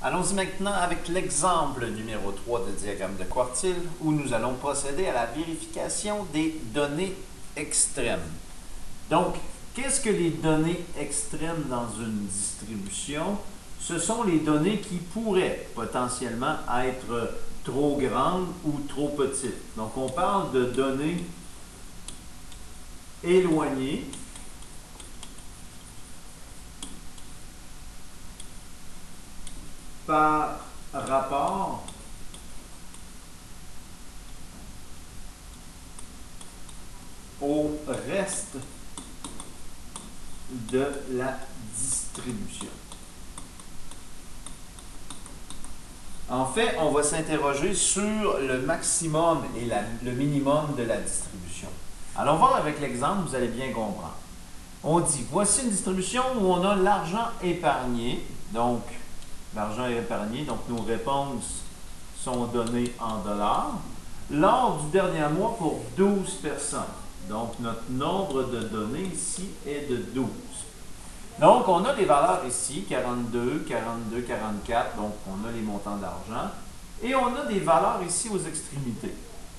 Allons-y maintenant avec l'exemple numéro 3 de diagramme de quartile où nous allons procéder à la vérification des données extrêmes. Donc, qu'est-ce que les données extrêmes dans une distribution? Ce sont les données qui pourraient potentiellement être trop grandes ou trop petites. Donc, on parle de données éloignées par rapport au reste de la distribution. En fait, on va s'interroger sur le maximum et le minimum de la distribution. Allons voir avec l'exemple, vous allez bien comprendre. On dit, voici une distribution où on a l'argent épargné, donc l'argent épargné, donc nos réponses sont données en dollars, lors du dernier mois pour 12 personnes. Donc, notre nombre de données ici est de 12. Donc, on a des valeurs ici, 42, 42, 44, donc on a les montants d'argent. Et on a des valeurs ici aux extrémités.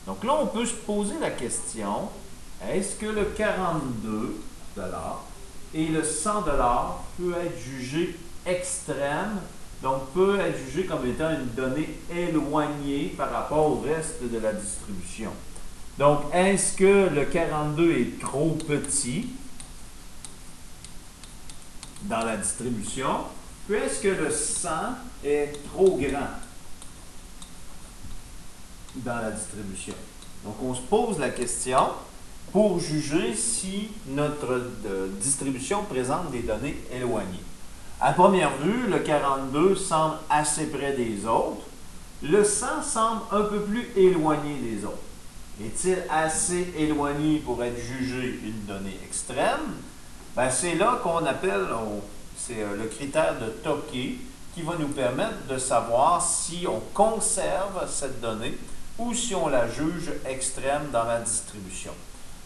Donc là, on peut se poser la question, est-ce que le 42 et le 100 peut être jugé extrême, donc peut être jugé comme étant une donnée éloignée par rapport au reste de la distribution. Donc, est-ce que le 42 est trop petit dans la distribution, puis est-ce que le 100 est trop grand dans la distribution? Donc, on se pose la question pour juger si notre distribution présente des données éloignées. À première vue, le 42 semble assez près des autres. Le 100 semble un peu plus éloigné des autres. Est-il assez éloigné pour être jugé une donnée extrême? Ben, c'est là qu'on appelle, c'est le critère de Tokay qui va nous permettre de savoir si on conserve cette donnée ou si on la juge extrême dans la distribution.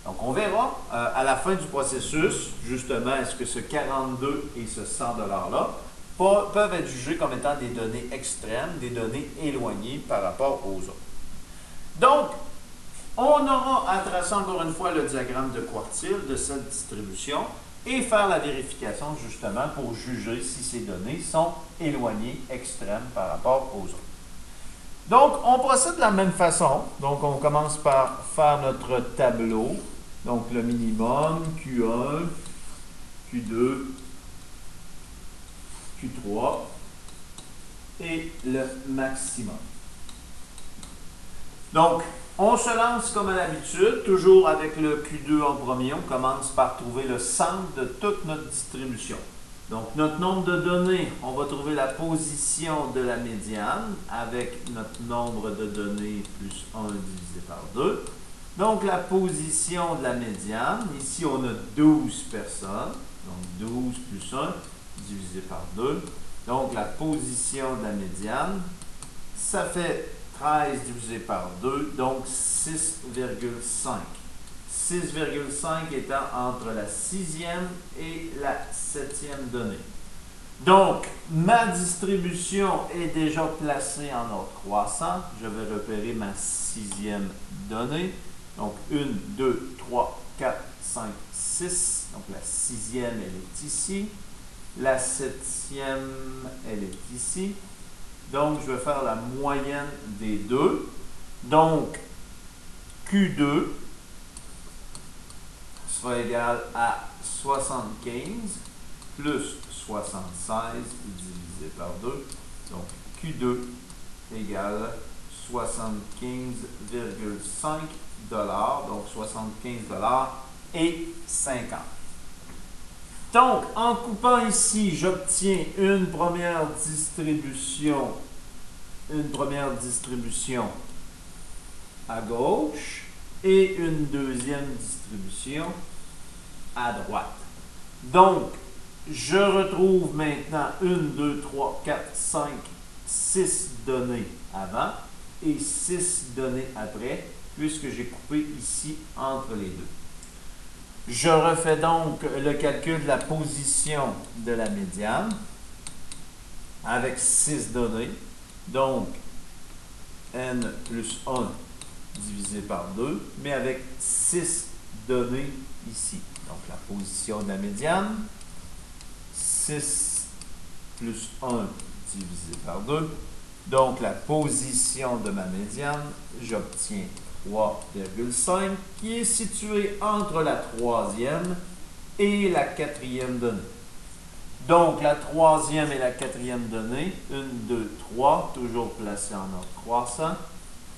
Donc, on verra à la fin du processus, justement, est-ce que ce 42 et ce 100 $-là peuvent être jugés comme étant des données extrêmes, des données éloignées par rapport aux autres. Donc, on aura à tracer encore une fois le diagramme de quartile de cette distribution et faire la vérification justement pour juger si ces données sont éloignées, extrêmes par rapport aux autres. Donc, on procède de la même façon. Donc, on commence par faire notre tableau. Donc, le minimum, Q1, Q2, Q3 et le maximum. Donc, on se lance comme à l'habitude, toujours avec le Q2 en premier. On commence par trouver le centre de toute notre distribution. Donc, notre nombre de données, on va trouver la position de la médiane avec notre nombre de données plus 1 divisé par 2. Donc, la position de la médiane, ici on a 12 personnes. Donc, 12 plus 1 divisé par 2. Donc, la position de la médiane, ça fait 13 divisé par 2, donc 6,5. 6,5 étant entre la 6e et la 7e donnée. Donc, ma distribution est déjà placée en ordre croissant. Je vais repérer ma 6e donnée. Donc, 1, 2, 3, 4, 5, 6. Donc, la 6e, elle est ici. La 7e, elle est ici. Donc, je vais faire la moyenne des deux. Donc, Q2 sera égal à 75 plus 76 divisé par 2. Donc, Q2 égale 75,5 $. Donc, 75 $ et 50. Donc, en coupant ici, j'obtiens une première distribution à gauche et une deuxième distribution à droite. Donc, je retrouve maintenant 1, 2, 3, 4, 5, 6 données avant et 6 données après, puisque j'ai coupé ici entre les deux. Je refais donc le calcul de la position de la médiane. avec 6 données. Donc, n plus 1 divisé par 2, mais avec 6 données ici. Donc, la position de la médiane, 6 plus 1 divisé par 2. Donc, la position de ma médiane, j'obtiens 3,5 qui est située entre la troisième et la quatrième donnée. Donc, la troisième et la quatrième donnée, 1, 2, 3, toujours placées en ordre croissant.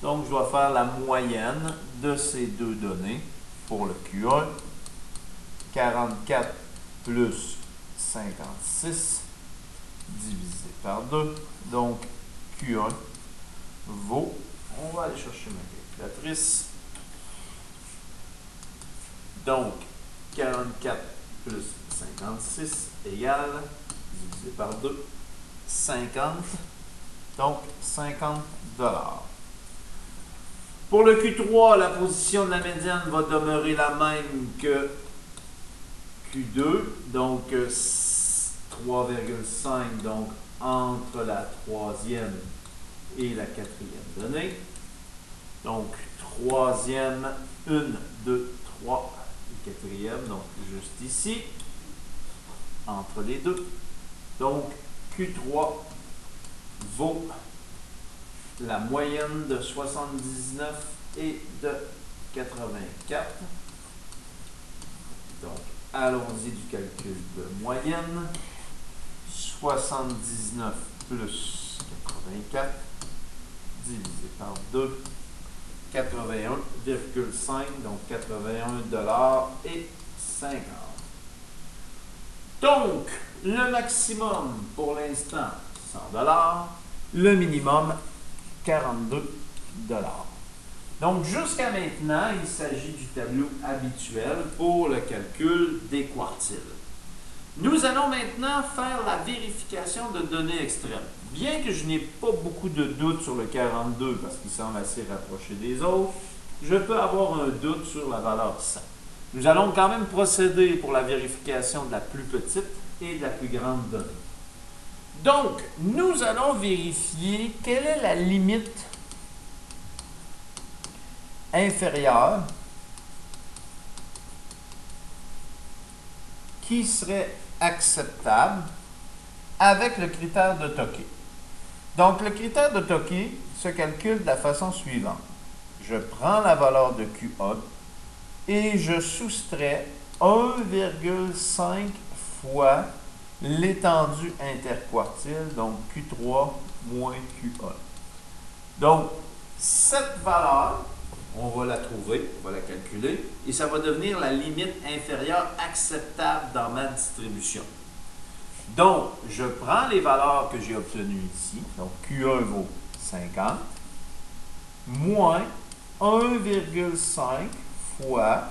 Donc, je dois faire la moyenne de ces deux données pour le Q1. 44 plus 56 divisé par 2. Donc, Q1 vaut, on va aller chercher ma calculatrice. Donc, 44 plus 56 égale, divisé par 2, 50. Donc, 50 $. Pour le Q3, la position de la médiane va demeurer la même que Q2. Donc, 3,5. Donc, entre la troisième et la quatrième donnée. Donc, troisième, 1, 2, 3. Et quatrième, donc juste ici. Entre les deux. Donc, Q3 vaut la moyenne de 79 et de 84. Donc, allons-y du calcul de moyenne. 79 plus 84 divisé par 2, 81,5, donc 81 $ et 50. Donc, le maximum pour l'instant, 100 $, le minimum, 42 $. Donc, jusqu'à maintenant, il s'agit du tableau habituel pour le calcul des quartiles. Nous allons maintenant faire la vérification de données extrêmes. Bien que je n'ai pas beaucoup de doutes sur le 42 parce qu'il semble assez rapproché des autres, je peux avoir un doute sur la valeur 100. Nous allons quand même procéder pour la vérification de la plus petite et de la plus grande donnée. Donc, nous allons vérifier quelle est la limite inférieure qui serait acceptable avec le critère de Tokay. Donc, le critère de Tokay se calcule de la façon suivante. Je prends la valeur de Q1 et je soustrais 1,5 fois l'étendue interquartile, donc Q3 moins Q1. Donc, cette valeur, on va la trouver, on va la calculer, et ça va devenir la limite inférieure acceptable dans ma distribution. Donc, je prends les valeurs que j'ai obtenues ici, donc Q1 vaut 50, moins 1,5 fois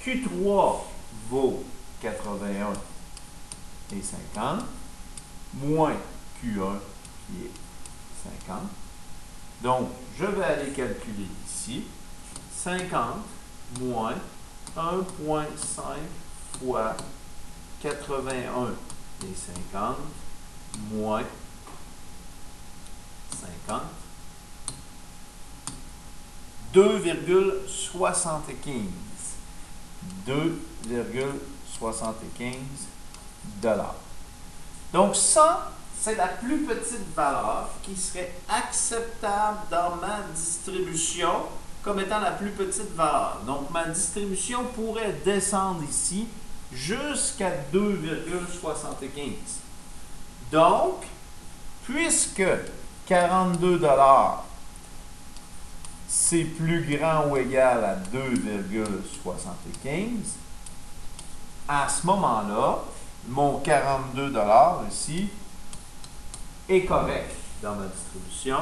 Q3 vaut 81 et 50, moins Q1 qui est 50. Donc, je vais aller calculer ici 50 moins 1,5 fois 81 et 50 moins 50. 2,75. 2,75 $. Donc ça, c'est la plus petite valeur qui serait acceptable dans ma distribution comme étant la plus petite valeur. Donc ma distribution pourrait descendre ici jusqu'à 2,75. Donc, puisque 42 $, c'est plus grand ou égal à 2,75, à ce moment-là, mon 42 $ ici est correct dans ma distribution.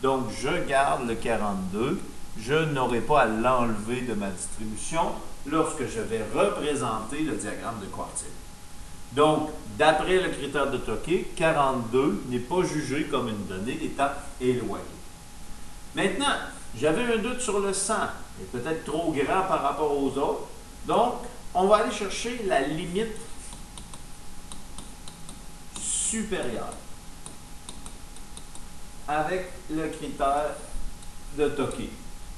Donc, je garde le 42. Je n'aurai pas à l'enlever de ma distribution lorsque je vais représenter le diagramme de quartile. Donc, d'après le critère de Tokay, 42 n'est pas jugé comme une donnée étant éloignée. Maintenant, j'avais un doute sur le 100, il est peut-être trop grand par rapport aux autres. Donc, on va aller chercher la limite supérieure. avec le critère de Tokay.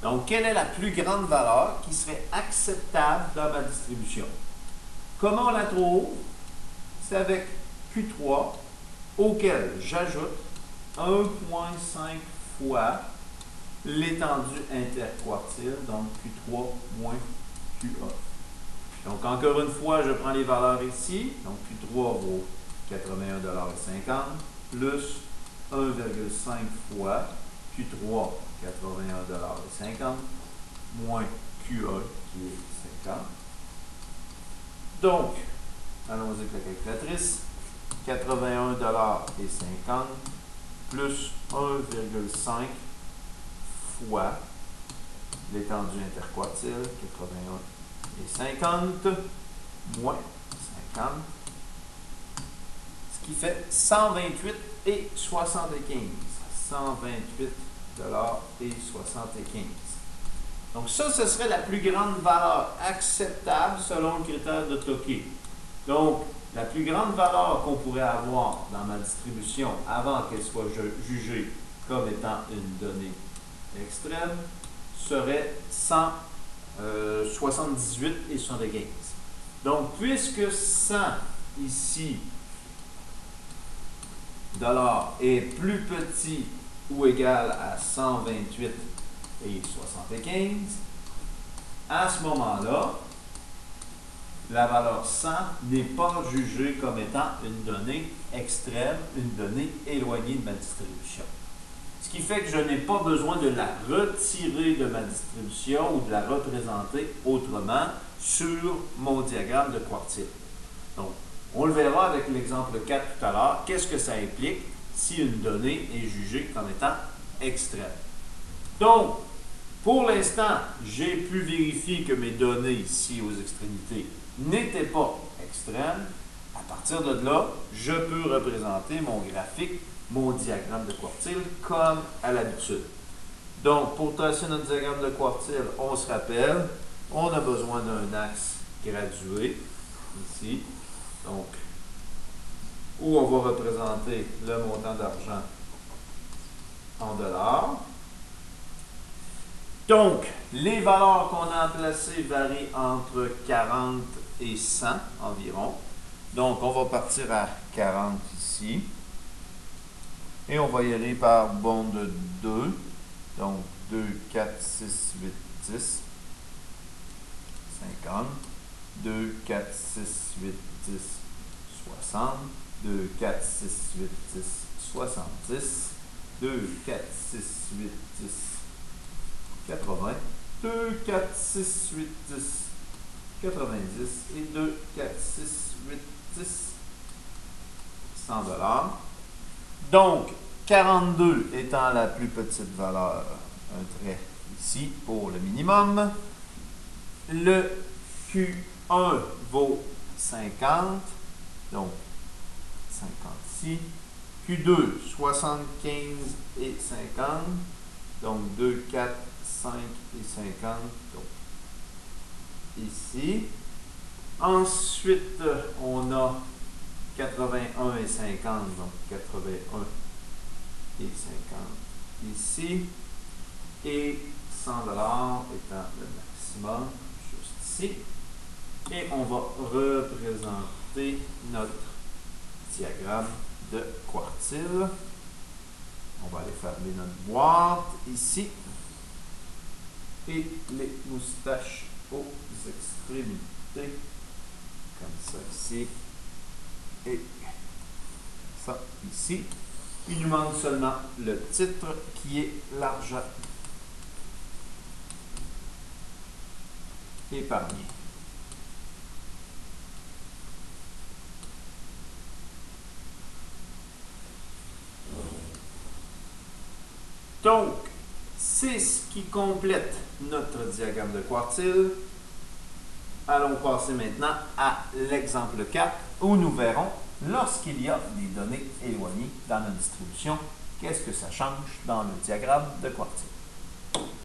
Donc, quelle est la plus grande valeur qui serait acceptable dans ma distribution? Comment on la trouve? C'est avec Q3 auquel j'ajoute 1,5 fois l'étendue interquartile, donc Q3 moins QA. Donc, encore une fois, je prends les valeurs ici. Donc, Q3 vaut 81,50 $ plus 1,5 fois Q3, 81,50 $ moins QA qui est 50. Donc, allons-y avec la calculatrice. 81,50 $ plus 1,5 fois l'étendue interquartile, 81,50 moins 50, ce qui fait 128,75 $128,75. Donc ça, ce serait la plus grande valeur acceptable selon le critère de Tokay. Donc, la plus grande valeur qu'on pourrait avoir dans ma distribution avant qu'elle soit jugée comme étant une donnée extrême serait 178,75. Donc, puisque 100 ici $ est plus petit ou égal à 128,75, à ce moment-là, la valeur 100 n'est pas jugée comme étant une donnée extrême, une donnée éloignée de ma distribution. Ce qui fait que je n'ai pas besoin de la retirer de ma distribution ou de la représenter autrement sur mon diagramme de quartile. Donc, on le verra avec l'exemple 4 tout à l'heure. Qu'est-ce que ça implique si une donnée est jugée comme étant extrême? Donc, pour l'instant, j'ai pu vérifier que mes données ici aux extrémités n'étaient pas extrêmes. À partir de là, je peux représenter mon graphique, mon diagramme de quartile comme à l'habitude. Donc, pour tracer notre diagramme de quartile, on se rappelle, on a besoin d'un axe gradué, ici. Donc, où on va représenter le montant d'argent en dollars. Donc, les valeurs qu'on a placées varient entre 40 et 100 environ. Donc, on va partir à 40 ici. Et on va y aller par bond de 2. Donc, 2, 4, 6, 8, 10. 50. 2, 4, 6, 8, 10, 60. 2, 4, 6, 8, 10, 70. 2, 4, 6, 8, 10, 80. 2, 4, 6, 8, 10, 90. Et 2, 4, 6, 8, 10, 100 $. Donc, 42 étant la plus petite valeur, un trait ici pour le minimum. Le Q1 vaut 50, donc 50 ici. Q2, 75 et 50, donc 2, 4, 5 et 50, donc ici. Ensuite, on a 81 et 50, donc 81 et 50 ici. Et 100 $ étant le maximum, juste ici. Et on va représenter notre diagramme de quartile. On va aller fermer notre boîte ici. Et les moustaches aux extrémités, comme ça ici. Et ça ici. Il nous manque seulement le titre qui est l'argent épargné. Donc, c'est ce qui complète notre diagramme de quartile. Allons passer maintenant à l'exemple 4 où nous verrons, lorsqu'il y a des données éloignées dans notre distribution, qu'est-ce que ça change dans le diagramme de quartile.